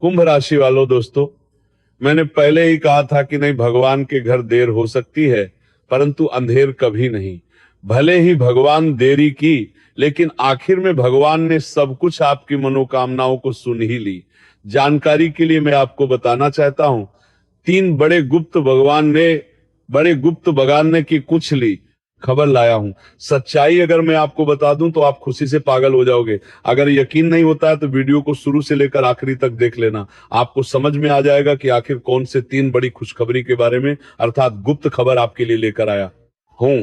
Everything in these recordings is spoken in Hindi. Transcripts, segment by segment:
कुंभ राशि वालों दोस्तों, मैंने पहले ही कहा था कि नहीं, भगवान के घर देर हो सकती है परंतु अंधेर कभी नहीं। भले ही भगवान देरी की, लेकिन आखिर में भगवान ने सब कुछ आपकी मनोकामनाओं को सुन ही ली। जानकारी के लिए मैं आपको बताना चाहता हूं, तीन बड़े गुप्त भगवान ने की कुछ ली खबर लाया हूं। सच्चाई अगर मैं आपको बता दूं तो आप खुशी से पागल हो जाओगे। अगर यकीन नहीं होता है तो वीडियो को शुरू से लेकर आखिरी तक देख लेना, आपको समझ में आ जाएगा कि आखिर कौन से तीन बड़ी खुशखबरी के बारे में अर्थात गुप्त खबर आपके लिए लेकर आया हूं।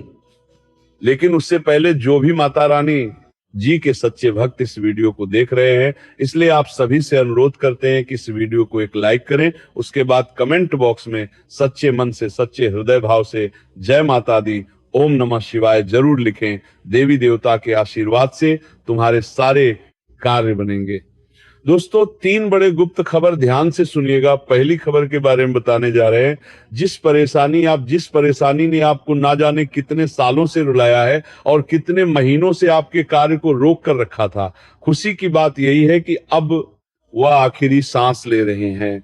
लेकिन उससे पहले जो भी माता रानी जी के सच्चे भक्त इस वीडियो को देख रहे हैं, इसलिए आप सभी से अनुरोध करते हैं कि इस वीडियो को एक लाइक करें, उसके बाद कमेंट बॉक्स में सच्चे मन से सच्चे हृदय भाव से जय माता दी, ओम नमः शिवाय जरूर लिखें। देवी देवता के आशीर्वाद से तुम्हारे सारे कार्य बनेंगे। दोस्तों, तीन बड़े गुप्त खबर ध्यान से सुनिएगा। पहली खबर के बारे में बताने जा रहे हैं। जिस परेशानी ने आपको ना जाने कितने सालों से रुलाया है और कितने महीनों से आपके कार्य को रोक कर रखा था, खुशी की बात यही है कि अब वह आखिरी सांस ले रहे हैं।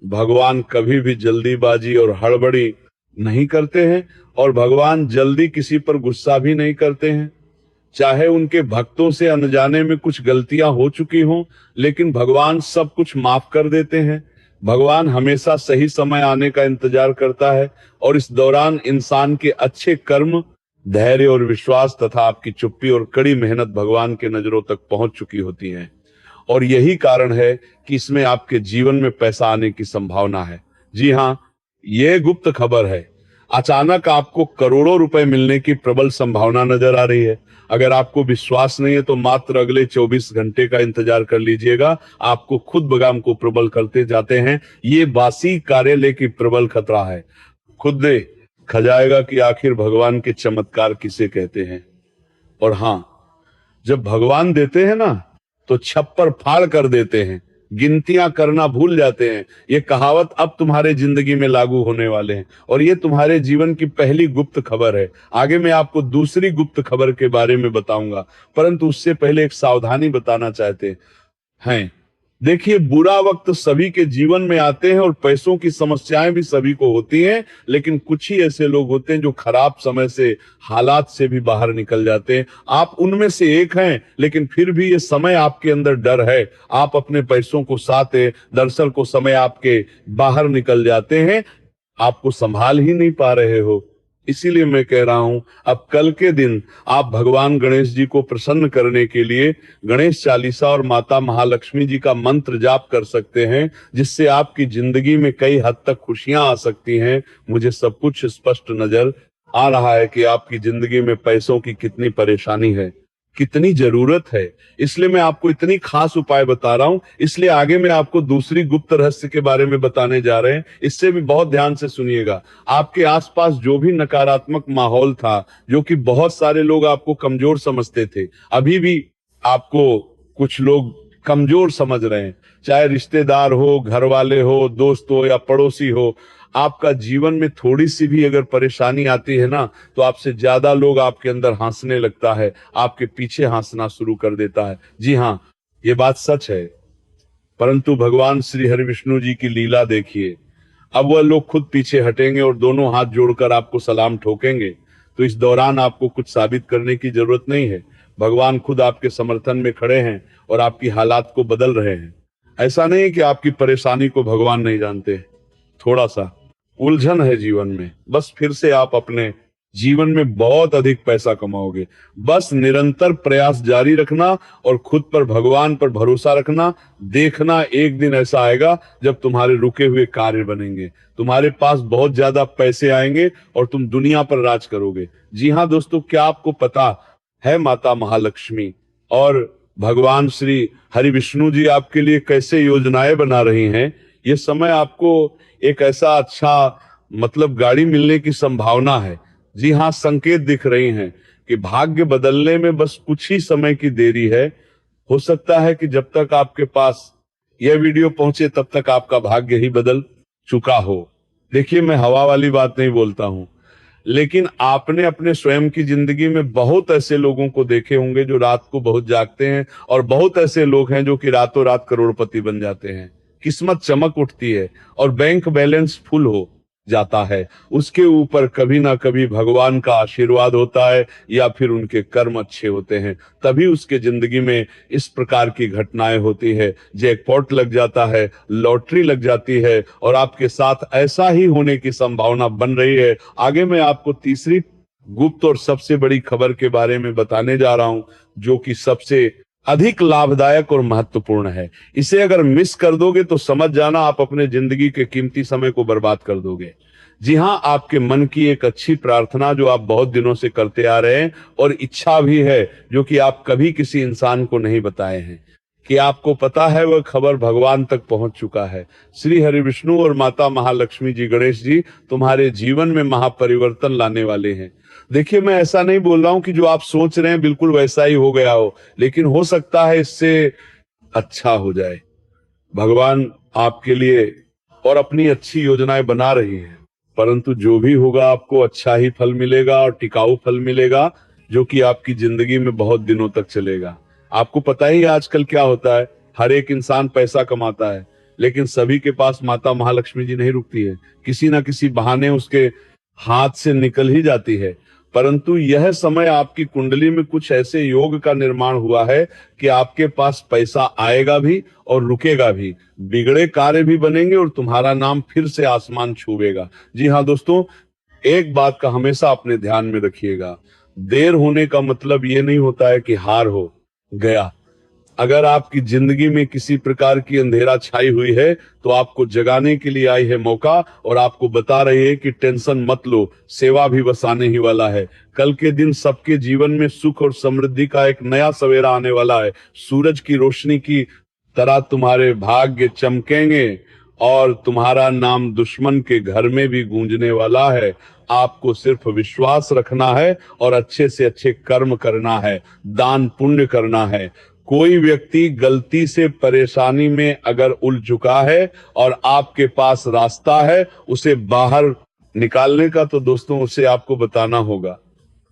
भगवान कभी भी जल्दीबाजी और हड़बड़ी नहीं करते हैं और भगवान जल्दी किसी पर गुस्सा भी नहीं करते हैं। चाहे उनके भक्तों से अनजाने में कुछ गलतियां हो चुकी हों, लेकिन भगवान सब कुछ माफ कर देते हैं। भगवान हमेशा सही समय आने का इंतजार करता है और इस दौरान इंसान के अच्छे कर्म, धैर्य और विश्वास तथा आपकी चुप्पी और कड़ी मेहनत भगवान के नजरों तक पहुंच चुकी होती हैं। और यही कारण है कि इसमें आपके जीवन में पैसा आने की संभावना है। जी हाँ, यह गुप्त खबर है। अचानक आपको करोड़ों रुपए मिलने की प्रबल संभावना नजर आ रही है। अगर आपको विश्वास नहीं है तो मात्र अगले 24 घंटे का इंतजार कर लीजिएगा, आपको खुद बगाम को प्रबल करते जाते हैं। ये बासी कार्यालय की प्रबल खतरा है। खुद दे खजाएगा कि आखिर भगवान के चमत्कार किसे कहते हैं। और हाँ, जब भगवान देते हैं ना तो छप्पर फाड़ कर देते हैं, गिनतियां करना भूल जाते हैं। ये कहावत अब तुम्हारे जिंदगी में लागू होने वाले हैं और ये तुम्हारे जीवन की पहली गुप्त खबर है। आगे मैं आपको दूसरी गुप्त खबर के बारे में बताऊंगा, परंतु उससे पहले एक सावधानी बताना चाहते हैं। देखिए, बुरा वक्त सभी के जीवन में आते हैं और पैसों की समस्याएं भी सभी को होती हैं, लेकिन कुछ ही ऐसे लोग होते हैं जो खराब समय से, हालात से भी बाहर निकल जाते हैं। आप उनमें से एक हैं, लेकिन फिर भी ये समय आपके अंदर डर है। आप अपने पैसों को साथे, दरअसल को समय आपके बाहर निकल जाते हैं, आपको संभाल ही नहीं पा रहे हो। इसीलिए मैं कह रहा हूं, अब कल के दिन आप भगवान गणेश जी को प्रसन्न करने के लिए गणेश चालीसा और माता महालक्ष्मी जी का मंत्र जाप कर सकते हैं, जिससे आपकी जिंदगी में कई हद तक खुशियां आ सकती हैं। मुझे सब कुछ स्पष्ट नजर आ रहा है कि आपकी जिंदगी में पैसों की कितनी परेशानी है, कितनी जरूरत है। इसलिए मैं आपको इतनी खास उपाय बता रहा हूं। इसलिए आगे मैं आपको दूसरी गुप्त रहस्य के बारे में बताने जा रहे हैं, इससे भी बहुत ध्यान से सुनिएगा। आपके आसपास जो भी नकारात्मक माहौल था, जो कि बहुत सारे लोग आपको कमजोर समझते थे, अभी भी आपको कुछ लोग कमजोर समझ रहे हैं, चाहे रिश्तेदार हो, घर वाले हो, दोस्त हो या पड़ोसी हो। आपका जीवन में थोड़ी सी भी अगर परेशानी आती है ना, तो आपसे ज्यादा लोग आपके अंदर हंसने लगता है, आपके पीछे हंसना शुरू कर देता है। जी हाँ, ये बात सच है। परंतु भगवान श्री हरि विष्णु जी की लीला देखिए। अब वह लोग खुद पीछे हटेंगे और दोनों हाथ जोड़कर आपको सलाम ठोकेंगे। तो इस दौरान आपको कुछ साबित करने की जरूरत नहीं है। भगवान खुद आपके समर्थन में खड़े हैं और आपकी हालात को बदल रहे हैं। ऐसा नहीं कि आपकी परेशानी को भगवान नहीं जानते। थोड़ा सा उलझन है जीवन में, बस फिर से आप अपने जीवन में बहुत अधिक पैसा कमाओगे। बस निरंतर प्रयास जारी रखना और खुद पर, भगवान पर भरोसा रखना। देखना, एक दिन ऐसा आएगा जब तुम्हारे रुके हुए कार्य बनेंगे, तुम्हारे पास बहुत ज्यादा पैसे आएंगे और तुम दुनिया पर राज करोगे। जी हाँ दोस्तों, क्या आपको पता है माता महालक्ष्मी और भगवान श्री हरि विष्णु जी आपके लिए कैसे योजनाएं बना रही हैं? ये समय आपको एक ऐसा अच्छा गाड़ी मिलने की संभावना है। जी हाँ, संकेत दिख रही हैं कि भाग्य बदलने में बस कुछ ही समय की देरी है। हो सकता है कि जब तक आपके पास यह वीडियो पहुंचे तब तक आपका भाग्य ही बदल चुका हो। देखिए, मैं हवा वाली बात नहीं बोलता हूं, लेकिन आपने अपने स्वयं की जिंदगी में बहुत ऐसे लोगों को देखे होंगे जो रात को बहुत जागते हैं और बहुत ऐसे लोग हैं जो कि रातों रात करोड़पति बन जाते हैं। किस्मत चमक उठती है और बैंक बैलेंस फुल हो जाता है, उसके ऊपर कभी ना कभी भगवान का आशीर्वाद होता है या फिर उनके कर्म अच्छे होते हैं, तभी उसके जिंदगी में इस प्रकार की घटनाएं होती है। जैकपॉट लग जाता है, लॉटरी लग जाती है और आपके साथ ऐसा ही होने की संभावना बन रही है। आगे मैं आपको तीसरी गुप्त और सबसे बड़ी खबर के बारे में बताने जा रहा हूं, जो कि सबसे अधिक लाभदायक और महत्वपूर्ण है। इसे अगर मिस कर दोगे तो समझ जाना आप अपने जिंदगी के कीमती समय को बर्बाद कर दोगे। जी हां, आपके मन की एक अच्छी प्रार्थना जो आप बहुत दिनों से करते आ रहे हैं और इच्छा भी है जो कि आप कभी किसी इंसान को नहीं बताए हैं, कि आपको पता है वह खबर भगवान तक पहुंच चुका है। श्री हरि विष्णु और माता महालक्ष्मी जी, गणेश जी तुम्हारे जीवन में महापरिवर्तन लाने वाले हैं। देखिए, मैं ऐसा नहीं बोल रहा हूं कि जो आप सोच रहे हैं बिल्कुल वैसा ही हो गया हो, लेकिन हो सकता है इससे अच्छा हो जाए। भगवान आपके लिए और अपनी अच्छी योजनाएं बना रही हैं, परंतु जो भी होगा आपको अच्छा ही फल मिलेगा और टिकाऊ फल मिलेगा, जो कि आपकी जिंदगी में बहुत दिनों तक चलेगा। आपको पता ही आजकल क्या होता है, हर एक इंसान पैसा कमाता है, लेकिन सभी के पास माता महालक्ष्मी जी नहीं रुकती है, किसी ना किसी बहाने उसके हाथ से निकल ही जाती है। परंतु यह समय आपकी कुंडली में कुछ ऐसे योग का निर्माण हुआ है कि आपके पास पैसा आएगा भी और रुकेगा भी, बिगड़े कार्य भी बनेंगे और तुम्हारा नाम फिर से आसमान छूएगा। जी हाँ दोस्तों, एक बात का हमेशा अपने ध्यान में रखिएगा, देर होने का मतलब ये नहीं होता है कि हार हो गया। अगर आपकी जिंदगी में किसी प्रकार की अंधेरा छाई हुई है तो आपको जगाने के लिए आई है मौका, और आपको बता रही है कि टेंशन मत लो, सेवा भी बस आने ही वाला है। कल के दिन सबके जीवन में सुख और समृद्धि का एक नया सवेरा आने वाला है। सूरज की रोशनी की तरह तुम्हारे भाग्य चमकेंगे और तुम्हारा नाम दुश्मन के घर में भी गूंजने वाला है। आपको सिर्फ विश्वास रखना है और अच्छे से अच्छे कर्म करना है, दान पुण्य करना है। कोई व्यक्ति गलती से परेशानी में अगर उलझ चुका है और आपके पास रास्ता है उसे बाहर निकालने का, तो दोस्तों उसे आपको बताना होगा।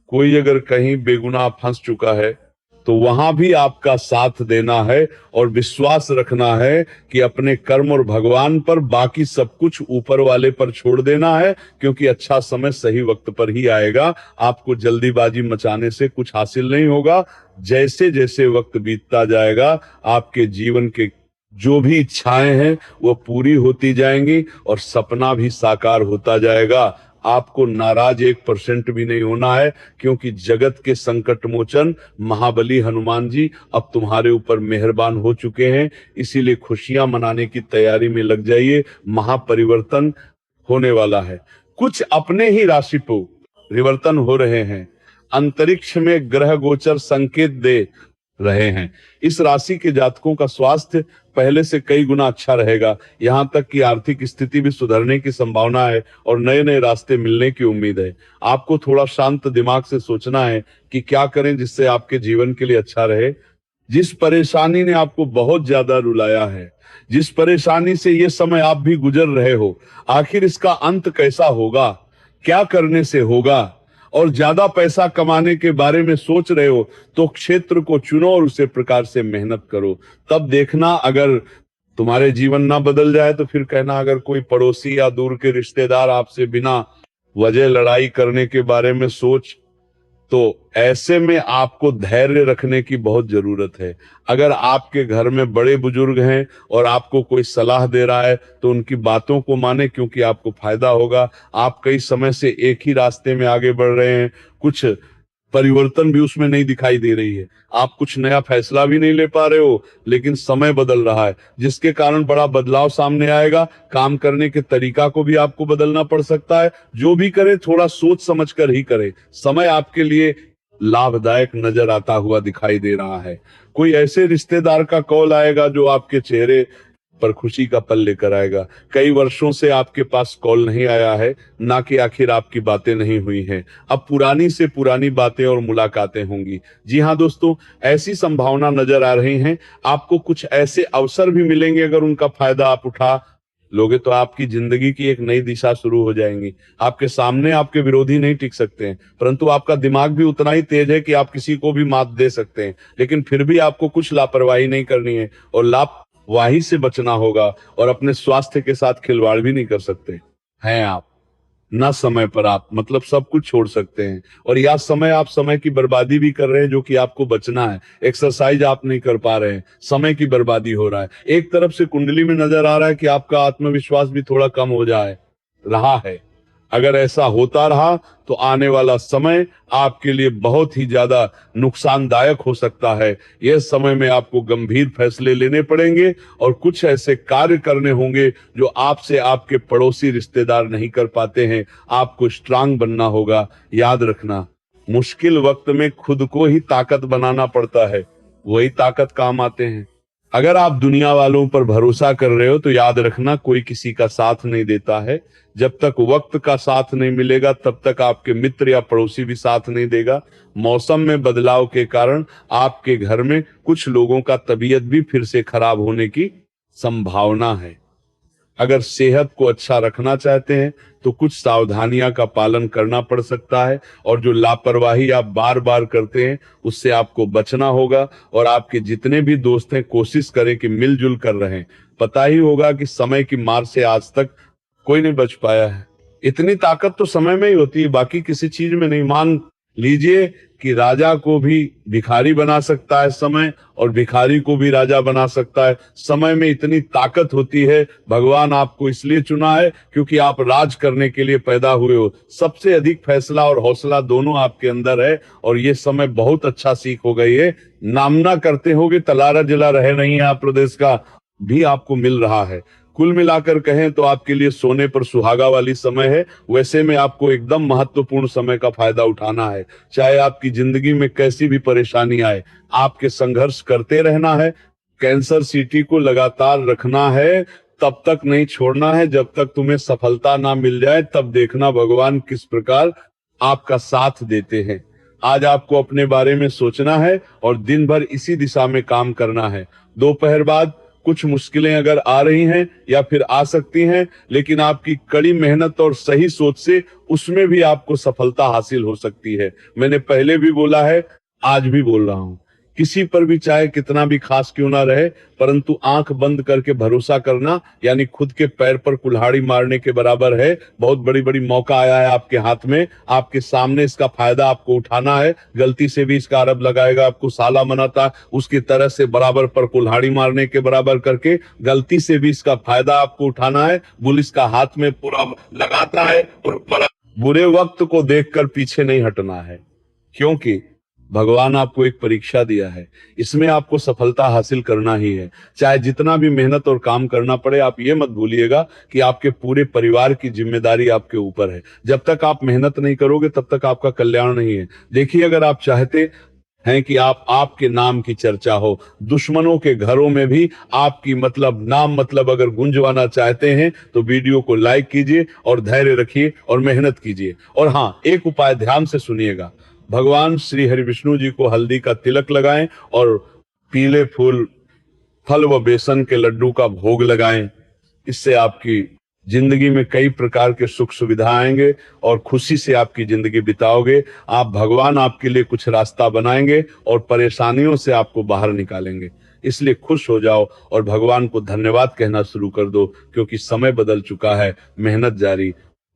कोई अगर कहीं बेगुनाह फंस चुका है तो वहां भी आपका साथ देना है और विश्वास रखना है कि अपने कर्म और भगवान पर, बाकी सब कुछ ऊपर वाले पर छोड़ देना है, क्योंकि अच्छा समय सही वक्त पर ही आएगा। आपको जल्दीबाजी मचाने से कुछ हासिल नहीं होगा। जैसे जैसे वक्त बीतता जाएगा आपके जीवन के जो भी इच्छाएं हैं वो पूरी होती जाएंगी और सपना भी साकार होता जाएगा। आपको नाराज 1% भी नहीं होना है, क्योंकि जगत के संकट मोचन महाबली हनुमान जी अब तुम्हारे ऊपर मेहरबान हो चुके हैं। इसीलिए खुशियां मनाने की तैयारी में लग जाइए, महापरिवर्तन होने वाला है। कुछ अपने ही राशि पर परिवर्तन हो रहे हैं, अंतरिक्ष में ग्रह गोचर संकेत दे रहे हैं। इस राशि के जातकों का स्वास्थ्य पहले से कई गुना अच्छा रहेगा, यहां तक कि आर्थिक स्थिति भी सुधरने की संभावना है और नए नए रास्ते मिलने की उम्मीद है। आपको थोड़ा शांत दिमाग से सोचना है कि क्या करें जिससे आपके जीवन के लिए अच्छा रहे। जिस परेशानी ने आपको बहुत ज्यादा रुलाया है, जिस परेशानी से ये समय आप भी गुजर रहे हो, आखिर इसका अंत कैसा होगा, क्या करने से होगा, और ज्यादा पैसा कमाने के बारे में सोच रहे हो तो क्षेत्र को चुनो और उसे प्रकार से मेहनत करो। तब देखना अगर तुम्हारे जीवन ना बदल जाए तो फिर कहना अगर कोई पड़ोसी या दूर के रिश्तेदार आपसे बिना वजह लड़ाई करने के बारे में सोच, तो ऐसे में आपको धैर्य रखने की बहुत जरूरत है। अगर आपके घर में बड़े बुजुर्ग हैं और आपको कोई सलाह दे रहा है तो उनकी बातों को माने, क्योंकि आपको फायदा होगा। आप कई समय से एक ही रास्ते में आगे बढ़ रहे हैं, कुछ परिवर्तन भी उसमें नहीं दिखाई दे रही है, आप कुछ नया फैसला भी नहीं ले पा रहे हो, लेकिन समय बदल रहा है जिसके कारण बड़ा बदलाव सामने आएगा। काम करने के तरीका को भी आपको बदलना पड़ सकता है। जो भी करें थोड़ा सोच समझ कर ही करें। समय आपके लिए लाभदायक नजर आता हुआ दिखाई दे रहा है। कोई ऐसे रिश्तेदार का कॉल आएगा जो आपके चेहरे पर खुशी का पल लेकर आएगा। कई वर्षों से आपके पास कॉल नहीं आया है, ना कि आखिर आपकी बातें नहीं हुई हैं। अब पुरानी से पुरानी बातें और मुलाकातें होंगी। जी हाँ दोस्तों, ऐसी संभावना नजर आ रही हैं। आपको कुछ ऐसे अवसर भी मिलेंगे, अगर उनका फायदा आप उठा लोगे तो आपकी जिंदगी की एक नई दिशा शुरू हो जाएंगी। आपके सामने आपके विरोधी नहीं टिक सकते हैं, परंतु आपका दिमाग भी उतना ही तेज है कि आप किसी को भी मात दे सकते हैं। लेकिन फिर भी आपको कुछ लापरवाही नहीं करनी है और वहीं से बचना होगा और अपने स्वास्थ्य के साथ खिलवाड़ भी नहीं कर सकते हैं आप। ना समय पर आप मतलब सब कुछ छोड़ सकते हैं, और यह समय आप समय की बर्बादी भी कर रहे हैं, जो कि आपको बचना है। एक्सरसाइज आप नहीं कर पा रहे हैं, समय की बर्बादी हो रहा है। एक तरफ से कुंडली में नजर आ रहा है कि आपका आत्मविश्वास भी थोड़ा कम हो जाए रहा है। अगर ऐसा होता रहा तो आने वाला समय आपके लिए बहुत ही ज्यादा नुकसानदायक हो सकता है। यह समय में आपको गंभीर फैसले लेने पड़ेंगे और कुछ ऐसे कार्य करने होंगे जो आपसे आपके पड़ोसी रिश्तेदार नहीं कर पाते हैं। आपको स्ट्रांग बनना होगा। याद रखना, मुश्किल वक्त में खुद को ही ताकत बनाना पड़ता है, वही ताकत काम आते हैं। अगर आप दुनिया वालों पर भरोसा कर रहे हो तो याद रखना, कोई किसी का साथ नहीं देता है। जब तक वक्त का साथ नहीं मिलेगा तब तक आपके मित्र या पड़ोसी भी साथ नहीं देगा। मौसम में बदलाव के कारण आपके घर में कुछ लोगों का तबीयत भी फिर से खराब होने की संभावना है। अगर सेहत को अच्छा रखना चाहते हैं तो कुछ सावधानियां का पालन करना पड़ सकता है, और जो लापरवाही आप बार बार करते हैं उससे आपको बचना होगा। और आपके जितने भी दोस्त हैं कोशिश करें कि मिलजुल कर रहें। पता ही होगा कि समय की मार से आज तक कोई नहीं बच पाया है। इतनी ताकत तो समय में ही होती है, बाकी किसी चीज में नहीं। मान लीजिए कि राजा को भी भिखारी बना सकता है समय, और भिखारी को भी राजा बना सकता है। समय में इतनी ताकत होती है। भगवान आपको इसलिए चुना है क्योंकि आप राज करने के लिए पैदा हुए हो। सबसे अधिक फैसला और हौसला दोनों आपके अंदर है, और ये समय बहुत अच्छा सीख हो गई है। नामना करते होगे तलारा जिला रहे नहीं आप प्रदेश का भी आपको मिल रहा है। कुल मिलाकर कहें तो आपके लिए सोने पर सुहागा वाली समय है। वैसे में आपको एकदम महत्वपूर्ण समय का फायदा उठाना है। चाहे आपकी जिंदगी में कैसी भी परेशानी आए, आपके संघर्ष करते रहना है। कैंसर सिटी को लगातार रखना है, तब तक नहीं छोड़ना है जब तक तुम्हें सफलता ना मिल जाए। तब देखना भगवान किस प्रकार आपका साथ देते हैं। आज आपको अपने बारे में सोचना है और दिन भर इसी दिशा में काम करना है। दोपहर बाद कुछ मुश्किलें अगर आ रही हैं या फिर आ सकती हैं, लेकिन आपकी कड़ी मेहनत और सही सोच से उसमें भी आपको सफलता हासिल हो सकती है। मैंने पहले भी बोला है, आज भी बोल रहा हूं, किसी पर भी चाहे कितना भी खास क्यों ना रहे, परंतु आंख बंद करके भरोसा करना यानी खुद के पैर पर कुल्हाड़ी मारने के बराबर है। बहुत बड़ी बड़ी मौका आया है आपके हाथ में, आपके सामने, इसका फायदा आपको उठाना है। गलती से भी इसका आरोप लगाएगा आपको साला मनाता, उसकी तरह से बराबर पर कुल्हाड़ी मारने के बराबर करके गलती से भी इसका फायदा आपको उठाना है। पुलिस का हाथ में पूरा लगाता है और बुरे वक्त को देखकर पीछे नहीं हटना है, क्योंकि भगवान आपको एक परीक्षा दिया है। इसमें आपको सफलता हासिल करना ही है, चाहे जितना भी मेहनत और काम करना पड़े। आप ये मत भूलिएगा कि आपके पूरे परिवार की जिम्मेदारी आपके ऊपर है। जब तक आप मेहनत नहीं करोगे तब तक आपका कल्याण नहीं है। देखिए, अगर आप चाहते हैं कि आपके नाम की चर्चा हो, दुश्मनों के घरों में भी आपकी नाम अगर गुंजवाना चाहते हैं तो वीडियो को लाइक कीजिए और धैर्य रखिए और मेहनत कीजिए। और हाँ, एक उपाय ध्यान से सुनिएगा। भगवान श्री हरि विष्णु जी को हल्दी का तिलक लगाएं और पीले फूल, फल व बेसन के लड्डू का भोग लगाएं। इससे आपकी जिंदगी में कई प्रकार के सुख सुविधा आएंगे और खुशी से आपकी जिंदगी बिताओगे। भगवान आपके लिए कुछ रास्ता बनाएंगे और परेशानियों से आपको बाहर निकालेंगे। इसलिए खुश हो जाओ और भगवान को धन्यवाद कहना शुरू कर दो, क्योंकि समय बदल चुका है। मेहनत जारी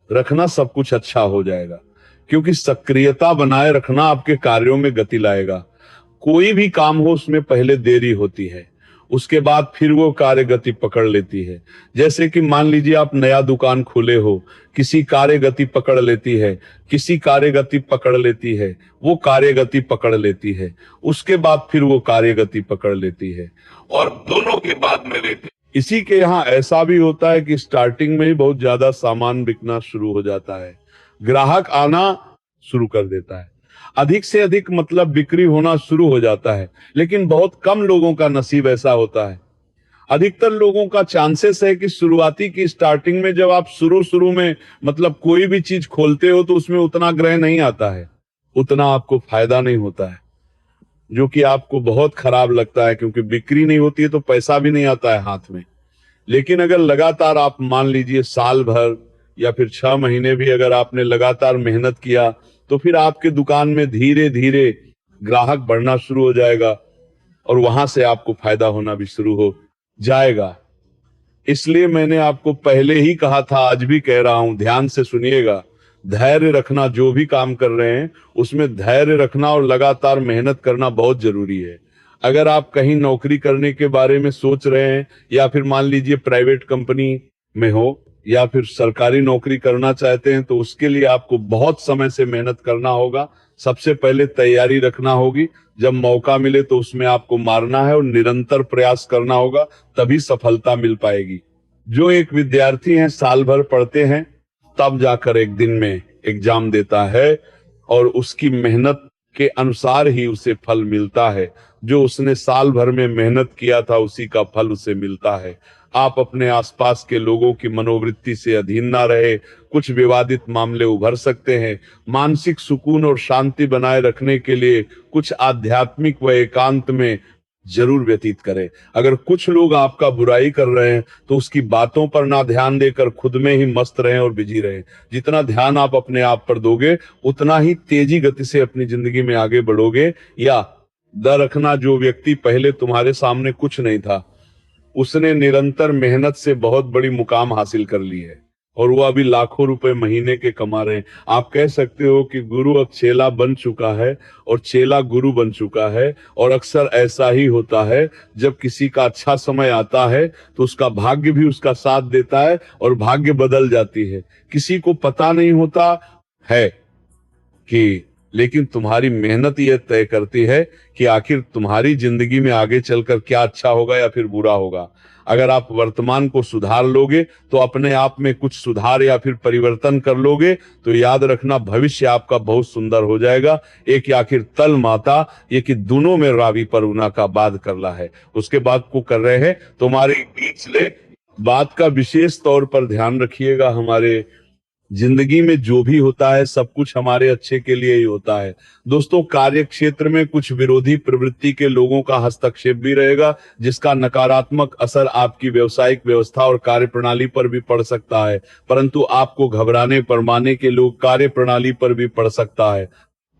रखना, सब कुछ अच्छा हो जाएगा। क्योंकि सक्रियता बनाए रखना आपके कार्यों में गति लाएगा। कोई भी काम हो उसमें पहले देरी होती है, उसके बाद फिर वो कार्य गति पकड़ लेती है। जैसे कि मान लीजिए आप नया दुकान खोले हो, किसी कार्य गति पकड़ लेती है, किसी कार्य गति पकड़ लेती है, वो कार्य गति पकड़ लेती है, उसके बाद फिर वो कार्य गति पकड़ लेती है, और दोनों के बाद में लेती है। इसी के यहाँ ऐसा भी होता है कि स्टार्टिंग में ही बहुत ज्यादा सामान बिकना शुरू हो जाता है, ग्राहक आना शुरू कर देता है, अधिक से अधिक बिक्री होना शुरू हो जाता है। लेकिन बहुत कम लोगों का नसीब ऐसा होता है। अधिकतर लोगों का चांसेस है कि शुरुआती की स्टार्टिंग में जब आप शुरू में कोई भी चीज खोलते हो तो उसमें उतना ग्रह नहीं आता है, उतना आपको फायदा नहीं होता है, जो कि आपको बहुत खराब लगता है, क्योंकि बिक्री नहीं होती है तो पैसा भी नहीं आता है हाथ में। लेकिन अगर लगातार आप मान लीजिए साल भर या फिर 6 महीने भी अगर आपने लगातार मेहनत किया, तो फिर आपके दुकान में धीरे धीरे ग्राहक बढ़ना शुरू हो जाएगा और वहां से आपको फायदा होना भी शुरू हो जाएगा। इसलिए मैंने आपको पहले ही कहा था, आज भी कह रहा हूं, ध्यान से सुनिएगा। धैर्य रखना, जो भी काम कर रहे हैं उसमें धैर्य रखना और लगातार मेहनत करना बहुत जरूरी है। अगर आप कहीं नौकरी करने के बारे में सोच रहे हैं, या फिर मान लीजिए प्राइवेट कंपनी में हो, या फिर सरकारी नौकरी करना चाहते हैं, तो उसके लिए आपको बहुत समय से मेहनत करना होगा। सबसे पहले तैयारी रखना होगी। जब मौका मिले तो उसमें आपको मारना है और निरंतर प्रयास करना होगा, तभी सफलता मिल पाएगी। जो एक विद्यार्थी हैं, साल भर पढ़ते हैं, तब जाकर एक दिन में एग्जाम देता है, और उसकी मेहनत के अनुसार ही उसे फल मिलता है। जो उसने साल भर में मेहनत किया था, उसी का फल उसे मिलता है। आप अपने आसपास के लोगों की मनोवृत्ति से अधीन ना रहे। कुछ विवादित मामले उभर सकते हैं। मानसिक सुकून और शांति बनाए रखने के लिए कुछ आध्यात्मिक व एकांत में जरूर व्यतीत करें। अगर कुछ लोग आपका बुराई कर रहे हैं, तो उसकी बातों पर ना ध्यान देकर खुद में ही मस्त रहें और बिजी रहें। जितना ध्यान आप अपने आप पर दोगे, उतना ही तेजी गति से अपनी जिंदगी में आगे बढ़ोगे। या डर रखना, जो व्यक्ति पहले तुम्हारे सामने कुछ नहीं था, उसने निरंतर मेहनत से बहुत बड़ी मुकाम हासिल कर ली है, और वो अभी लाखों रुपए महीने के कमा रहे हैं। आप कह सकते हो कि गुरु अब चेला बन चुका है और चेला गुरु बन चुका है। और अक्सर ऐसा ही होता है, जब किसी का अच्छा समय आता है तो उसका भाग्य भी उसका साथ देता है और भाग्य बदल जाती है। किसी को पता नहीं होता है कि, लेकिन तुम्हारी मेहनत यह तय करती है कि आखिर तुम्हारी जिंदगी में आगे चलकर क्या अच्छा होगा या फिर बुरा होगा। अगर आप वर्तमान को सुधार लोगे, तो अपने आप में कुछ सुधार या फिर परिवर्तन कर लोगे, तो याद रखना भविष्य आपका बहुत सुंदर हो जाएगा। एक आखिर तल माता ये कि दोनों में रावी पर उना का बाद करला है, उसके बाद को कर रहे हैं। तुम्हारे पिछले बात का विशेष तौर पर ध्यान रखिएगा। हमारे जिंदगी में जो भी होता है, सब कुछ हमारे अच्छे के लिए ही होता है। दोस्तों, कार्य क्षेत्र में कुछ विरोधी प्रवृत्ति के लोगों का हस्तक्षेप भी रहेगा, जिसका नकारात्मक असर आपकी व्यवसायिक व्यवस्था और कार्य प्रणाली पर भी पड़ सकता है। परंतु आपको घबराने परमाने के लोग कार्य प्रणाली पर भी पड़ सकता है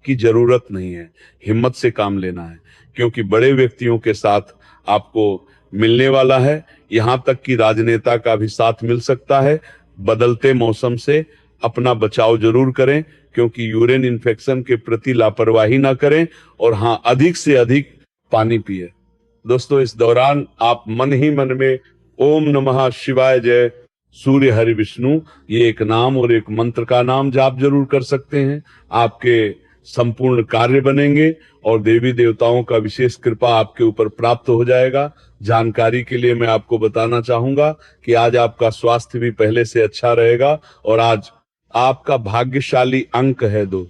की जरूरत नहीं है। हिम्मत से काम लेना है, क्योंकि बड़े व्यक्तियों के साथ आपको मिलने वाला है। यहां तक कि राजनेता का भी साथ मिल सकता है। बदलते मौसम से अपना बचाव जरूर करें, क्योंकि यूरिन इन्फेक्शन के प्रति लापरवाही ना करें। और हां, अधिक से अधिक पानी पिए। दोस्तों, इस दौरान आप मन ही मन में ओम नमः शिवाय जय सूर्य हरि विष्णु, ये एक नाम और एक मंत्र का नाम जाप जरूर कर सकते हैं। आपके संपूर्ण कार्य बनेंगे और देवी देवताओं का विशेष कृपा आपके ऊपर प्राप्त हो जाएगा। जानकारी के लिए मैं आपको बताना चाहूंगा कि आज आपका स्वास्थ्य भी पहले से अच्छा रहेगा, और आज आपका भाग्यशाली अंक है 2,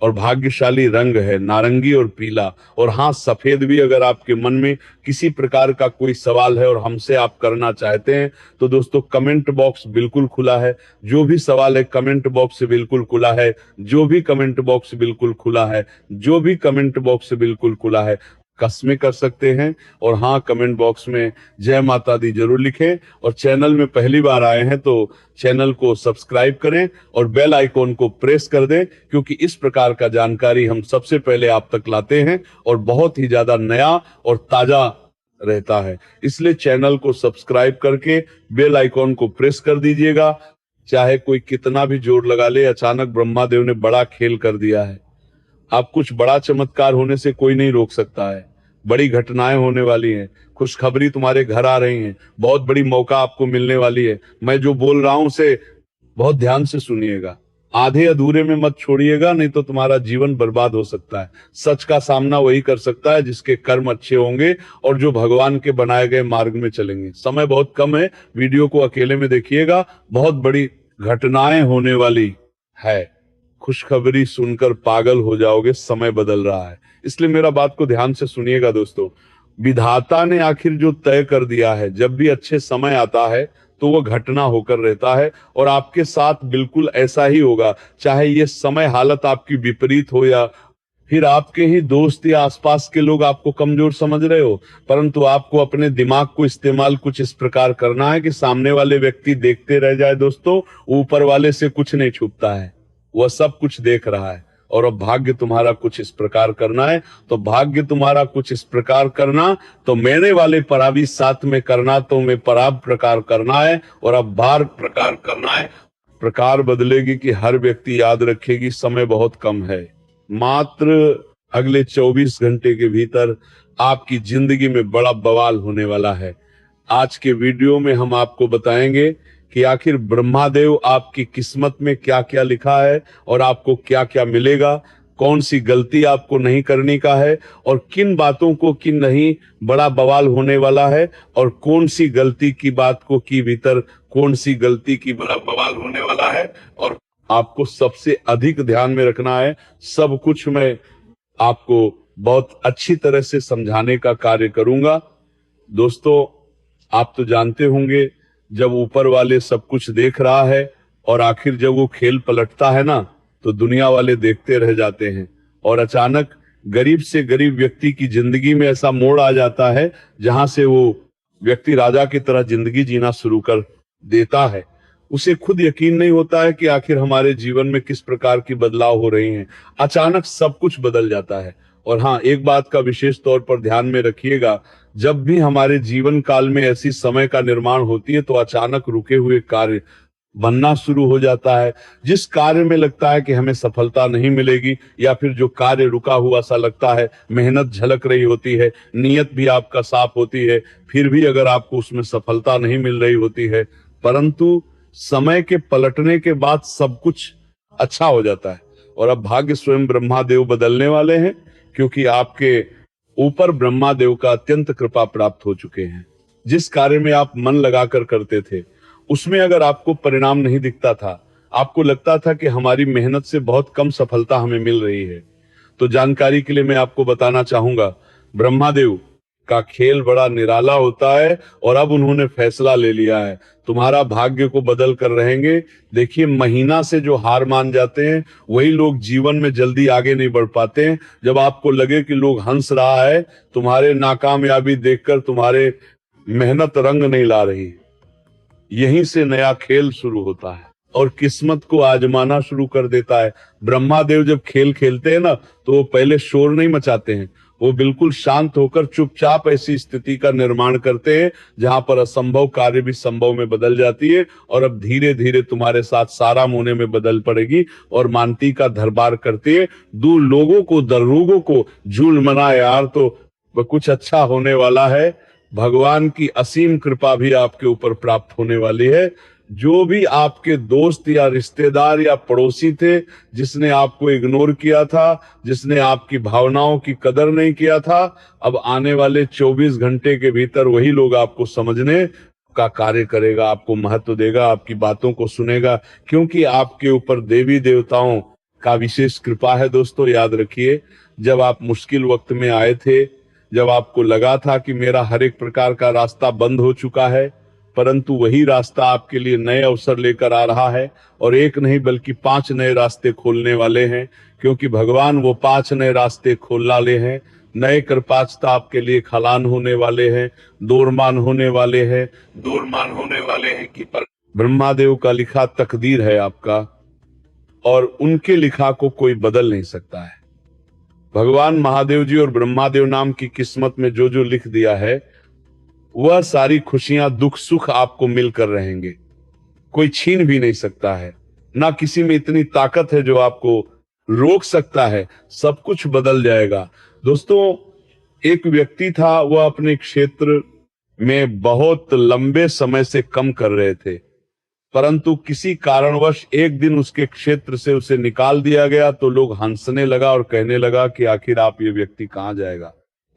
और भाग्यशाली रंग है नारंगी और पीला। और हाँ, सफेद भी। अगर आपके मन में किसी प्रकार का कोई सवाल है और हमसे आप करना चाहते हैं, तो दोस्तों कमेंट बॉक्स बिल्कुल खुला है। जो भी सवाल है कमेंट बॉक्स बिल्कुल खुला है। जो भी कमेंट बॉक्स बिल्कुल खुला है। जो भी कमेंट बॉक्स बिल्कुल खुला है। कस्में कर सकते हैं। और हाँ, कमेंट बॉक्स में जय माता दी जरूर लिखें। और चैनल में पहली बार आए हैं तो चैनल को सब्सक्राइब करें और बेल आइकॉन को प्रेस कर दें, क्योंकि इस प्रकार का जानकारी हम सबसे पहले आप तक लाते हैं और बहुत ही ज्यादा नया और ताजा रहता है। इसलिए चैनल को सब्सक्राइब करके बेल आइकॉन को प्रेस कर दीजिएगा। चाहे कोई कितना भी जोर लगा ले, अचानक ब्रह्मादेव ने बड़ा खेल कर दिया है। अब कुछ बड़ा चमत्कार होने से कोई नहीं रोक सकता है। बड़ी घटनाएं होने वाली हैं। खुशखबरी तुम्हारे घर आ रही हैं। बहुत बड़ी मौका आपको मिलने वाली है। मैं जो बोल रहा हूं उसे बहुत ध्यान से सुनिएगा। आधे अधूरे में मत छोड़िएगा, नहीं तो तुम्हारा जीवन बर्बाद हो सकता है। सच का सामना वही कर सकता है जिसके कर्म अच्छे होंगे और जो भगवान के बनाए गए मार्ग में चलेंगे। समय बहुत कम है, वीडियो को अकेले में देखिएगा। बहुत बड़ी घटनाएं होने वाली है। खुशखबरी सुनकर पागल हो जाओगे, समय बदल रहा है। इसलिए मेरा बात को ध्यान से सुनिएगा दोस्तों। विधाता ने आखिर जो तय कर दिया है, जब भी अच्छे समय आता है तो वो घटना होकर रहता है, और आपके साथ बिल्कुल ऐसा ही होगा। चाहे ये समय हालत आपकी विपरीत हो, या फिर आपके ही दोस्त या आसपास के लोग आपको कमजोर समझ रहे हो, परंतु आपको अपने दिमाग को इस्तेमाल कुछ इस प्रकार करना है कि सामने वाले व्यक्ति देखते रह जाए। दोस्तों, ऊपर वाले से कुछ नहीं छुपता है, वह सब कुछ देख रहा है। और अब भाग्य तुम्हारा कुछ इस प्रकार करना है। तो भाग्य तुम्हारा कुछ इस प्रकार करना, तो मेरे वाले पराभी साथ में करना, तो मैं पराब प्रकार करना है और अब बार प्रकार करना है। प्रकार बदलेगी कि हर व्यक्ति याद रखेगी समय बहुत कम है। मात्र अगले 24 घंटे के भीतर आपकी जिंदगी में बड़ा बवाल होने वाला है। आज के वीडियो में हम आपको बताएंगे कि आखिर ब्रह्मादेव आपकी किस्मत में क्या क्या लिखा है और आपको क्या क्या मिलेगा, कौन सी गलती आपको नहीं करने का है और किन बातों को किन नहीं बड़ा बवाल होने वाला है, और कौन सी गलती की बात को की भीतर कौन सी गलती की बड़ा बवाल होने वाला है, और आपको सबसे अधिक ध्यान में रखना है। सब कुछ मैं आपको बहुत अच्छी तरह से समझाने का कार्य करूंगा। दोस्तों, आप तो जानते होंगे, जब ऊपर वाले सब कुछ देख रहा है और आखिर जब वो खेल पलटता है ना, तो दुनिया वाले देखते रह जाते हैं और अचानक गरीब से गरीब व्यक्ति की जिंदगी में ऐसा मोड़ आ जाता है जहां से वो व्यक्ति राजा की तरह जिंदगी जीना शुरू कर देता है। उसे खुद यकीन नहीं होता है कि आखिर हमारे जीवन में किस प्रकार की बदलाव हो रही हैं। अचानक सब कुछ बदल जाता है। और हाँ, एक बात का विशेष तौर पर ध्यान में रखिएगा, जब भी हमारे जीवन काल में ऐसी समय का निर्माण होती है तो अचानक रुके हुए कार्य बनना शुरू हो जाता है। जिस कार्य में लगता है कि हमें सफलता नहीं मिलेगी, या फिर जो कार्य रुका हुआ सा लगता है, मेहनत झलक रही होती है, नीयत भी आपका साफ होती है, फिर भी अगर आपको उसमें सफलता नहीं मिल रही होती है, परंतु समय के पलटने के बाद सब कुछ अच्छा हो जाता है। और अब भाग्य स्वयं ब्रह्मादेव बदलने वाले हैं, क्योंकि आपके ऊपर ब्रह्मादेव का अत्यंत कृपा प्राप्त हो चुके हैं। जिस कार्य में आप मन लगाकर करते थे, उसमें अगर आपको परिणाम नहीं दिखता था, आपको लगता था कि हमारी मेहनत से बहुत कम सफलता हमें मिल रही है, तो जानकारी के लिए मैं आपको बताना चाहूंगा, ब्रह्मादेव का खेल बड़ा निराला होता है और अब उन्होंने फैसला ले लिया है, तुम्हारा भाग्य को बदल कर रहेंगे। देखिए, महीना से जो हार मान जाते हैं वही लोग जीवन में जल्दी आगे नहीं बढ़ पाते हैं। जब आपको लगे कि लोग हंस रहा है, तुम्हारे नाकामयाबी देखकर तुम्हारे मेहनत रंग नहीं ला रही, यहीं से नया खेल शुरू होता है और किस्मत को आजमाना शुरू कर देता है। ब्रह्मादेव जब खेल खेलते हैं ना, तो वो पहले शोर नहीं मचाते हैं, वो बिल्कुल शांत होकर चुपचाप ऐसी स्थिति का निर्माण करते हैं जहां पर असंभव कार्य भी संभव में बदल जाती है। और अब धीरे धीरे तुम्हारे साथ सारा मोने में बदल पड़ेगी और मानती का दरबार करती है। दूर लोगों को दरोगों को झूल मना यार, तो कुछ अच्छा होने वाला है। भगवान की असीम कृपा भी आपके ऊपर प्राप्त होने वाली है। जो भी आपके दोस्त या रिश्तेदार या पड़ोसी थे, जिसने आपको इग्नोर किया था, जिसने आपकी भावनाओं की कदर नहीं किया था, अब आने वाले 24 घंटे के भीतर वही लोग आपको समझने का कार्य करेगा, आपको महत्व देगा, आपकी बातों को सुनेगा, क्योंकि आपके ऊपर देवी देवताओं का विशेष कृपा है। दोस्तों, याद रखिए, जब आप मुश्किल वक्त में आए थे, जब आपको लगा था कि मेरा हर एक प्रकार का रास्ता बंद हो चुका है, परंतु वही रास्ता आपके लिए नए अवसर लेकर आ रहा है और एक नहीं बल्कि 5 नए रास्ते खोलने वाले हैं, क्योंकि भगवान वो 5 नए रास्ते खोल वाले हैं। नए कृपाचता आपके लिए खलान होने वाले हैं, दोरमान होने वाले हैं, दोरमान होने वाले हैं कि पर ब्रह्मादेव का लिखा तकदीर है आपका, और उनके लिखा को कोई बदल नहीं सकता है। भगवान महादेव जी और ब्रह्मादेव नाम की किस्मत में जो जो लिख दिया है, वह सारी खुशियां दुख सुख आपको मिलकर रहेंगे, कोई छीन भी नहीं सकता है। ना किसी में इतनी ताकत है जो आपको रोक सकता है। सब कुछ बदल जाएगा। दोस्तों, एक व्यक्ति था, वह अपने क्षेत्र में बहुत लंबे समय से कम कर रहे थे, परंतु किसी कारणवश एक दिन उसके क्षेत्र से उसे निकाल दिया गया, तो लोग हंसने लगा और कहने लगा कि आखिर आप ये व्यक्ति कहां जाएगा,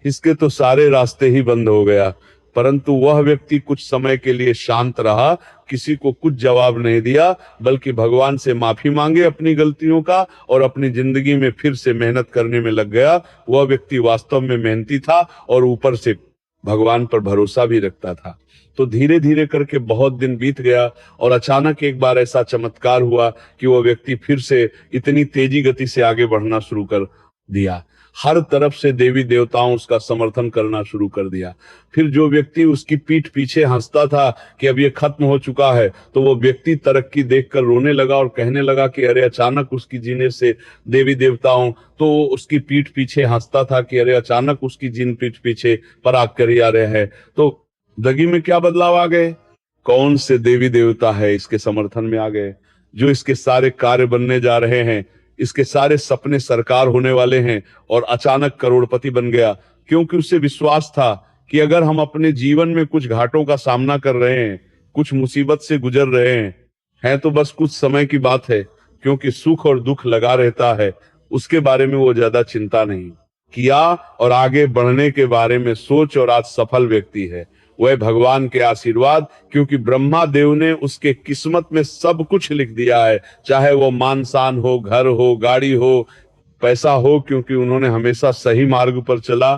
इसके तो सारे रास्ते ही बंद हो गया। परंतु वह व्यक्ति कुछ समय के लिए शांत रहा, किसी को कुछ जवाब नहीं दिया, बल्कि भगवान से माफी मांगे अपनी गलतियों का और अपनी जिंदगी में फिर से मेहनत करने में लग गया। वह व्यक्ति वास्तव में मेहनती था और ऊपर से भगवान पर भरोसा भी रखता था। तो धीरे धीरे करके बहुत दिन बीत गया और अचानक एक बार ऐसा चमत्कार हुआ कि वह व्यक्ति फिर से इतनी तेजी गति से आगे बढ़ना शुरू कर दिया। हर तरफ से देवी देवताओं उसका समर्थन करना शुरू कर दिया। फिर जो व्यक्ति उसकी पीठ पीछे हंसता था कि अब ये खत्म हो चुका है, तो वो व्यक्ति तरक्की देखकर रोने लगा और कहने लगा कि अरे अचानक उसकी जीने से देवी देवताओं, तो उसकी पीठ पीछे हंसता था कि अरे अचानक उसकी जीन पीठ पीछे पराग करी आ रहे हैं। तो दगी में क्या बदलाव आ गए? कौन से देवी देवता है इसके समर्थन में आ गए, जो इसके सारे कार्य बनने जा रहे हैं, इसके सारे सपने सरकार होने वाले हैं, और अचानक करोड़पति बन गया। क्योंकि उसे विश्वास था कि अगर हम अपने जीवन में कुछ घाटों का सामना कर रहे हैं, कुछ मुसीबत से गुजर रहे हैं तो बस कुछ समय की बात है, क्योंकि सुख और दुख लगा रहता है। उसके बारे में वो ज्यादा चिंता नहीं किया और आगे बढ़ने के बारे में सोच, और आज सफल व्यक्ति है। वह भगवान के आशीर्वाद, क्योंकि ब्रह्मा देव ने उसके किस्मत में सब कुछ लिख दिया है, चाहे वो मान शान हो, घर हो, गाड़ी हो, पैसा हो, क्योंकि उन्होंने हमेशा सही मार्ग पर चला,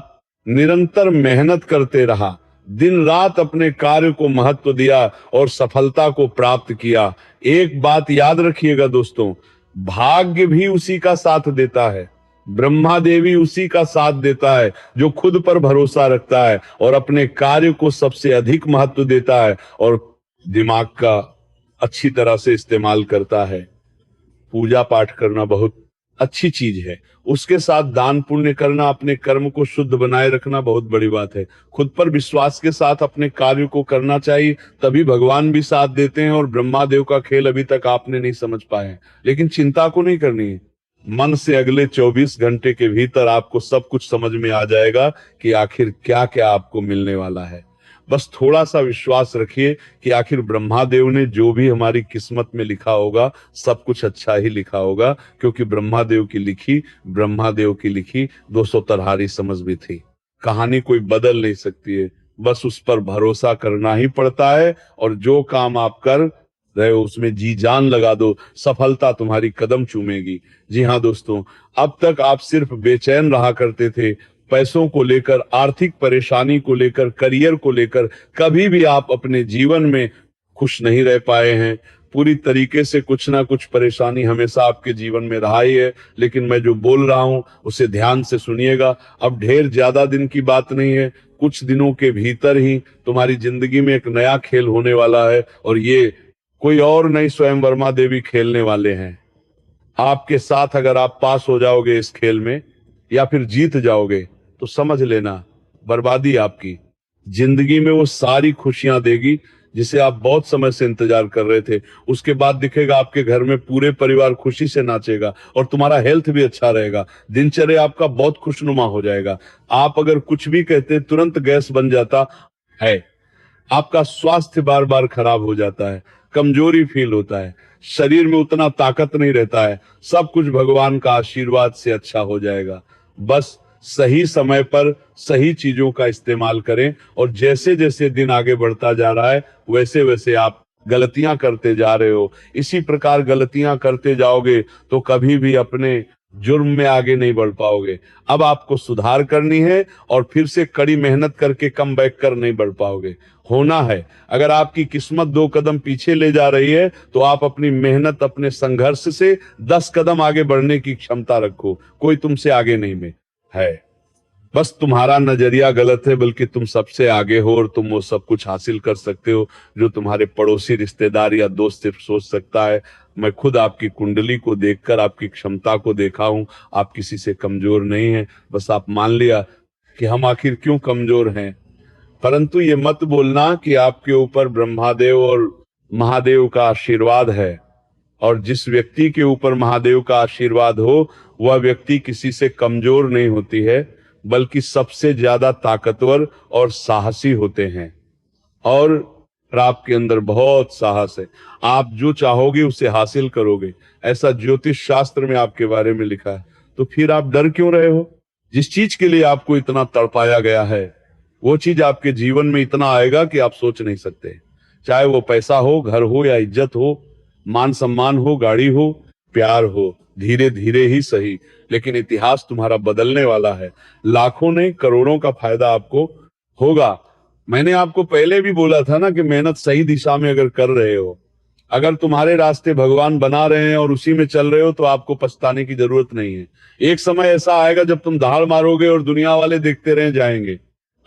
निरंतर मेहनत करते रहा, दिन रात अपने कार्य को महत्व दिया और सफलता को प्राप्त किया। एक बात याद रखिएगा दोस्तों, भाग्य भी उसी का साथ देता है, ब्रह्मा देवी उसी का साथ देता है जो खुद पर भरोसा रखता है और अपने कार्य को सबसे अधिक महत्व देता है और दिमाग का अच्छी तरह से इस्तेमाल करता है। पूजा पाठ करना बहुत अच्छी चीज है, उसके साथ दान पुण्य करना, अपने कर्म को शुद्ध बनाए रखना बहुत बड़ी बात है। खुद पर विश्वास के साथ अपने कार्य को करना चाहिए, तभी भगवान भी साथ देते हैं। और ब्रह्मा देव का खेल अभी तक आपने नहीं समझ पाए हैं, लेकिन चिंता को नहीं करनी है। मन से अगले 24 घंटे के भीतर आपको सब कुछ समझ में आ जाएगा कि आखिर क्या क्या आपको मिलने वाला है। बस थोड़ा सा विश्वास रखिए कि आखिर ब्रह्मादेव ने जो भी हमारी किस्मत में लिखा होगा सब कुछ अच्छा ही लिखा होगा, क्योंकि ब्रह्मादेव की लिखी 200 तरहारी समझ भी थी। कहानी कोई बदल नहीं सकती है, बस उस पर भरोसा करना ही पड़ता है। और जो काम आप कर रहे हो उसमें जी जान लगा दो, सफलता तुम्हारी कदम चूमेगी। जी हाँ दोस्तों, अब तक आप सिर्फ बेचैन रहा करते थे, पैसों को लेकर, आर्थिक परेशानी को लेकर, करियर को लेकर। कभी भी आप अपने जीवन में खुश नहीं रह पाए हैं। पूरी तरीके से कुछ ना कुछ परेशानी हमेशा आपके जीवन में रहा ही है। लेकिन मैं जो बोल रहा हूं उसे ध्यान से सुनिएगा। अब ढेर ज्यादा दिन की बात नहीं है, कुछ दिनों के भीतर ही तुम्हारी जिंदगी में एक नया खेल होने वाला है, और ये कोई और नहीं, स्वयं वर्मा देवी खेलने वाले हैं आपके साथ। अगर आप पास हो जाओगे इस खेल में या फिर जीत जाओगे तो समझ लेना बर्बादी आपकी। जिंदगी में वो सारी खुशियां देगी जिसे आप बहुत समय से इंतजार कर रहे थे। उसके बाद दिखेगा आपके घर में पूरे परिवार खुशी से नाचेगा और तुम्हारा हेल्थ भी अच्छा रहेगा, दिनचर्या आपका बहुत खुशनुमा हो जाएगा। आप अगर कुछ भी कहते तुरंत गैस बन जाता है। आपका स्वास्थ्य बार बार खराब हो जाता है, कमजोरी फील होता है, शरीर में उतना ताकत नहीं रहता है। सब कुछ भगवान का आशीर्वाद से अच्छा हो जाएगा। बस सही समय पर सही चीजों का इस्तेमाल करें, और जैसे जैसे दिन आगे बढ़ता जा रहा है वैसे वैसे आप गलतियां करते जा रहे हो। इसी प्रकार गलतियां करते जाओगे तो कभी भी अपने जुर्म में आगे नहीं बढ़ पाओगे। अब आपको सुधार करनी है और फिर से कड़ी मेहनत करके कम बैक कर नहीं बढ़ पाओगे। होना है, अगर आपकी किस्मत 2 कदम पीछे ले जा रही है तो आप अपनी मेहनत, अपने संघर्ष से 10 कदम आगे बढ़ने की क्षमता रखो। कोई तुमसे आगे नहीं में है, बस तुम्हारा नजरिया गलत है, बल्कि तुम सबसे आगे हो और तुम वो सब कुछ हासिल कर सकते हो जो तुम्हारे पड़ोसी, रिश्तेदार या दोस्त सिर्फ सोच सकता है। मैं खुद आपकी कुंडली को देखकर आपकी क्षमता को देखा हूं, आप किसी से कमजोर नहीं हैं। बस आप मान लिया कि हम आखिर क्यों कमजोर हैं। परंतु ये मत बोलना कि आपके ऊपर ब्रह्मादेव और महादेव का आशीर्वाद है, और जिस व्यक्ति के ऊपर महादेव का आशीर्वाद हो वह व्यक्ति किसी से कमजोर नहीं होती है, बल्कि सबसे ज्यादा ताकतवर और साहसी होते हैं। और आपके अंदर बहुत साहस है, आप जो चाहोगे उसे हासिल करोगे, ऐसा ज्योतिष शास्त्र में आपके बारे में लिखा है। तो फिर आप डर क्यों रहे हो? जिस चीज के लिए आपको इतना तड़पाया गया है वो चीज आपके जीवन में इतना आएगा कि आप सोच नहीं सकते। चाहे वो पैसा हो, घर हो या इज्जत हो, मान सम्मान हो, गाड़ी हो, प्यार हो, धीरे धीरे ही सही, लेकिन इतिहास तुम्हारा बदलने वाला है। लाखों नहीं करोड़ों का फायदा आपको होगा। मैंने आपको पहले भी बोला था ना कि मेहनत सही दिशा में अगर कर रहे हो, अगर तुम्हारे रास्ते भगवान बना रहे हैं और उसी में चल रहे हो तो आपको पछताने की जरूरत नहीं है। एक समय ऐसा आएगा जब तुम दहाड़ मारोगे और दुनिया वाले देखते रह जाएंगे।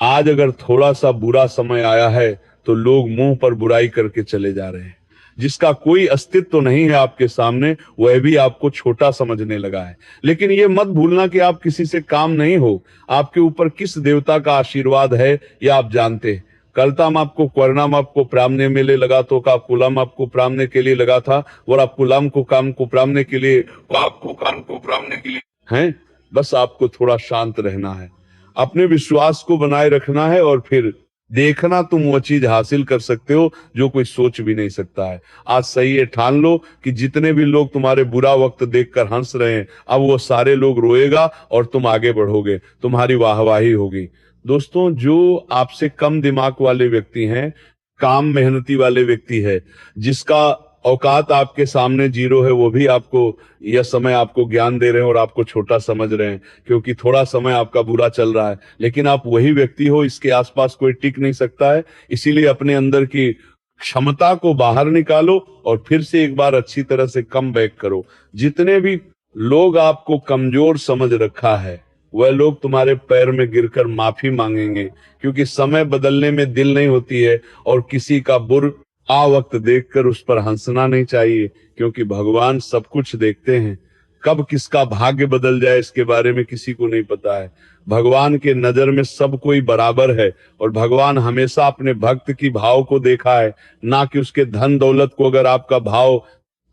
आज अगर थोड़ा सा बुरा समय आया है तो लोग मुंह पर बुराई करके चले जा रहे हैं। जिसका कोई अस्तित्व तो नहीं है आपके सामने, वह भी आपको छोटा समझने लगा है। लेकिन ये मत भूलना कि आप किसी से काम नहीं हो। आपके ऊपर किस देवता का आशीर्वाद है यह आप जानते हैं। कलताम आपको क्वरनाम आपको प्रामने मेले लगा तो का कुलम आपको प्रामने के लिए लगा था, और आप कुलम को काम को प्रामने के लिए आपको काम को प्रामने के लिए हैं। बस आपको थोड़ा शांत रहना है, अपने विश्वास को बनाए रखना है, और फिर देखना तुम वो चीज हासिल कर सकते हो जो कोई सोच भी नहीं सकता है। आज सही है, ठान लो कि जितने भी लोग तुम्हारे बुरा वक्त देखकर हंस रहे हैं, अब वो सारे लोग रोएगा और तुम आगे बढ़ोगे, तुम्हारी वाहवाही होगी। दोस्तों, जो आपसे कम दिमाग वाले व्यक्ति हैं, काम मेहनती वाले व्यक्ति है, जिसका औकात आपके सामने जीरो है, वो भी आपको यह समय आपको ज्ञान दे रहे हैं और आपको छोटा समझ रहे हैं, क्योंकि थोड़ा समय आपका बुरा चल रहा है। लेकिन आप वही व्यक्ति हो, इसके आसपास कोई टिक नहीं सकता है। इसीलिए अपने अंदर की क्षमता को बाहर निकालो और फिर से एक बार अच्छी तरह से कम बैक करो। जितने भी लोग आपको कमजोर समझ रखा है, वह लोग तुम्हारे पैर में गिरकर माफी मांगेंगे, क्योंकि समय बदलने में दिल नहीं होती है। और किसी का बुरा वक्त देखकर उस पर हंसना नहीं चाहिए, क्योंकि भगवान सब कुछ देखते हैं। कब किसका भाग्य बदल जाए इसके बारे में किसी को नहीं पता है। भगवान के नजर में सब कोई बराबर है, और भगवान हमेशा अपने भक्त की भाव को देखा है, ना कि उसके धन दौलत को। अगर आपका भाव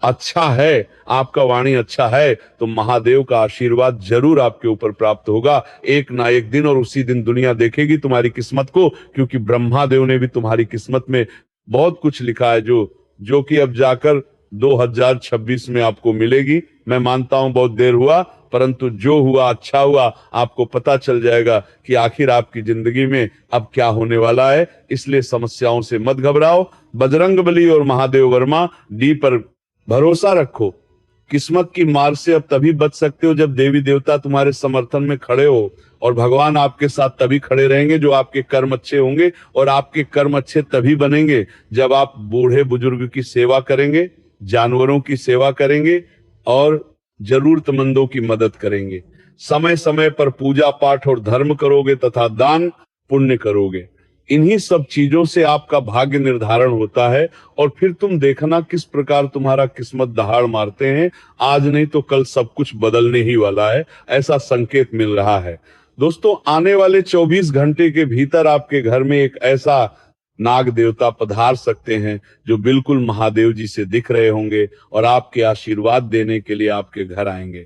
अच्छा है, आपका वाणी अच्छा है, तो महादेव का आशीर्वाद जरूर आपके ऊपर प्राप्त होगा एक ना एक दिन। और उसी दिन दुनिया देखेगी तुम्हारी किस्मत को, क्योंकि ब्रह्मा देव ने भी तुम्हारी किस्मत में बहुत कुछ लिखा है, जो कि अब जाकर 2026 में आपको मिलेगी। मैं मानता हूं बहुत देर हुआ, परंतु जो हुआ अच्छा हुआ। आपको पता चल जाएगा कि आखिर आपकी जिंदगी में अब क्या होने वाला है। इसलिए समस्याओं से मत घबराओ। बजरंगबली और महादेव वर्मा डी पर भरोसा रखो। किस्मत की मार से अब तभी बच सकते हो जब देवी देवता तुम्हारे समर्थन में खड़े हो, और भगवान आपके साथ तभी खड़े रहेंगे जो आपके कर्म अच्छे होंगे। और आपके कर्म अच्छे तभी बनेंगे जब आप बूढ़े बुजुर्ग की सेवा करेंगे, जानवरों की सेवा करेंगे, और जरूरतमंदों की मदद करेंगे। समय समय पर पूजा पाठ और धर्म करोगे तथा दान पुण्य करोगे। इन्हीं सब चीजों से आपका भाग्य निर्धारण होता है, और फिर तुम देखना किस प्रकार तुम्हारा किस्मत दहाड़ मारते हैं। आज नहीं तो कल सब कुछ बदलने ही वाला है, ऐसा संकेत मिल रहा है। दोस्तों, आने वाले 24 घंटे के भीतर आपके घर में एक ऐसा नाग देवता पधार सकते हैं जो बिल्कुल महादेव जी से दिख रहे होंगे, और आपके आशीर्वाद देने के लिए आपके घर आएंगे।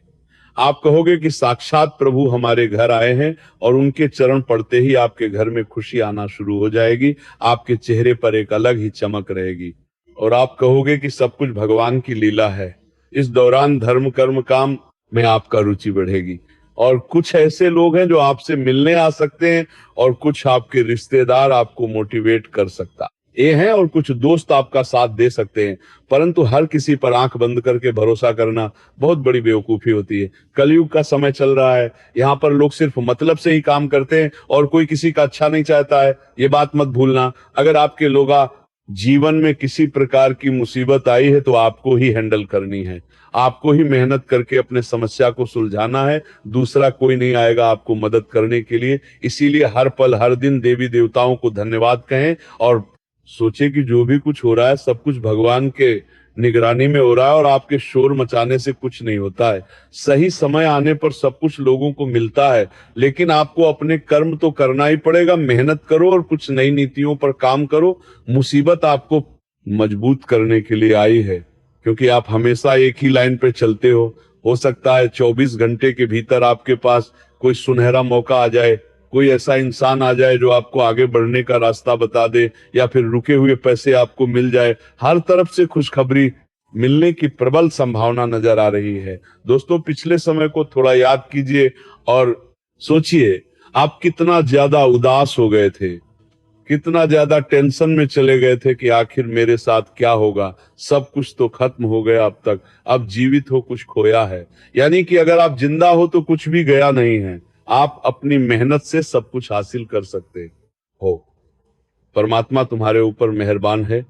आप कहोगे कि साक्षात प्रभु हमारे घर आए हैं, और उनके चरण पड़ते ही आपके घर में खुशी आना शुरू हो जाएगी। आपके चेहरे पर एक अलग ही चमक रहेगी, और आप कहोगे कि सब कुछ भगवान की लीला है। इस दौरान धर्म कर्म काम में आपका रुचि बढ़ेगी, और कुछ ऐसे लोग हैं जो आपसे मिलने आ सकते हैं, और कुछ आपके रिश्तेदार आपको मोटिवेट कर सकता ये हैं, और कुछ दोस्त आपका साथ दे सकते हैं। परंतु हर किसी पर आंख बंद करके भरोसा करना बहुत बड़ी बेवकूफी होती है। कलयुग का समय चल रहा है, यहाँ पर लोग सिर्फ मतलब से ही काम करते हैं, और कोई किसी का अच्छा नहीं चाहता है। ये बात मत भूलना। अगर आपके लोग जीवन में किसी प्रकार की मुसीबत आई है तो आपको ही हैंडल करनी है, आपको ही मेहनत करके अपने समस्या को सुलझाना है। दूसरा कोई नहीं आएगा आपको मदद करने के लिए। इसीलिए हर पल हर दिन देवी देवताओं को धन्यवाद कहें, और सोचे कि जो भी कुछ हो रहा है सब कुछ भगवान के निगरानी में हो रहा है, और आपके शोर मचाने से कुछ नहीं होता है। सही समय आने पर सब कुछ लोगों को मिलता है, लेकिन आपको अपने कर्म तो करना ही पड़ेगा। मेहनत करो और कुछ नई नीतियों पर काम करो। मुसीबत आपको मजबूत करने के लिए आई है, क्योंकि आप हमेशा एक ही लाइन पे चलते हो सकता है 24 घंटे के भीतर आपके पास कोई सुनहरा मौका आ जाए, कोई ऐसा इंसान आ जाए जो आपको आगे बढ़ने का रास्ता बता दे, या फिर रुके हुए पैसे आपको मिल जाए। हर तरफ से खुशखबरी मिलने की प्रबल संभावना नजर आ रही है। दोस्तों, पिछले समय को थोड़ा याद कीजिए और सोचिए आप कितना ज्यादा उदास हो गए थे, कितना ज्यादा टेंशन में चले गए थे कि आखिर मेरे साथ क्या होगा। सब कुछ तो खत्म हो गया अब तक, अब जीवित हो कुछ खोया है। यानी कि अगर आप जिंदा हो तो कुछ भी गया नहीं है, आप अपनी मेहनत से सब कुछ हासिल कर सकते हो। परमात्मा तुम्हारे ऊपर मेहरबान है।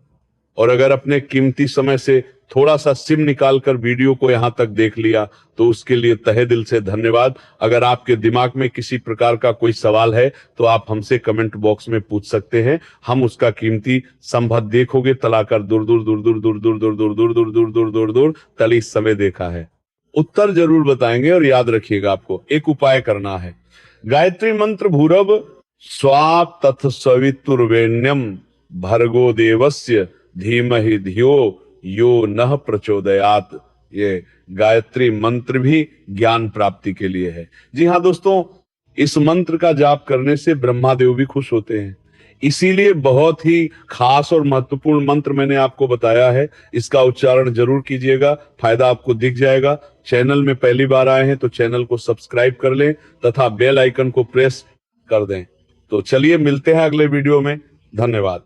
और अगर अपने कीमती समय से थोड़ा सा सिम निकाल कर वीडियो को यहां तक देख लिया तो उसके लिए तहे दिल से धन्यवाद। अगर आपके दिमाग में किसी प्रकार का कोई सवाल है तो आप हमसे कमेंट बॉक्स में पूछ सकते हैं, हम उसका कीमती संभव देखोगे तलाकर दूर दूर दूर दूर दूर दूर दूर दूर दूर दूर दूर दूर दूर दूर तली समय देखा है, उत्तर जरूर बताएंगे। और याद रखिएगा आपको एक उपाय करना है, गायत्री मंत्र भूरभ स्वाप तथ सवितुर्वेण्यम भर्गो देवस्य धीमहि धियो यो नः प्रचोदयात। ये गायत्री मंत्र भी ज्ञान प्राप्ति के लिए है। जी हाँ दोस्तों, इस मंत्र का जाप करने से ब्रह्मादेव भी खुश होते हैं, इसीलिए बहुत ही खास और महत्वपूर्ण मंत्र मैंने आपको बताया है। इसका उच्चारण जरूर कीजिएगा, फायदा आपको दिख जाएगा। चैनल में पहली बार आए हैं तो चैनल को सब्सक्राइब कर लें तथा बेल आइकन को प्रेस कर दें। तो चलिए मिलते हैं अगले वीडियो में, धन्यवाद।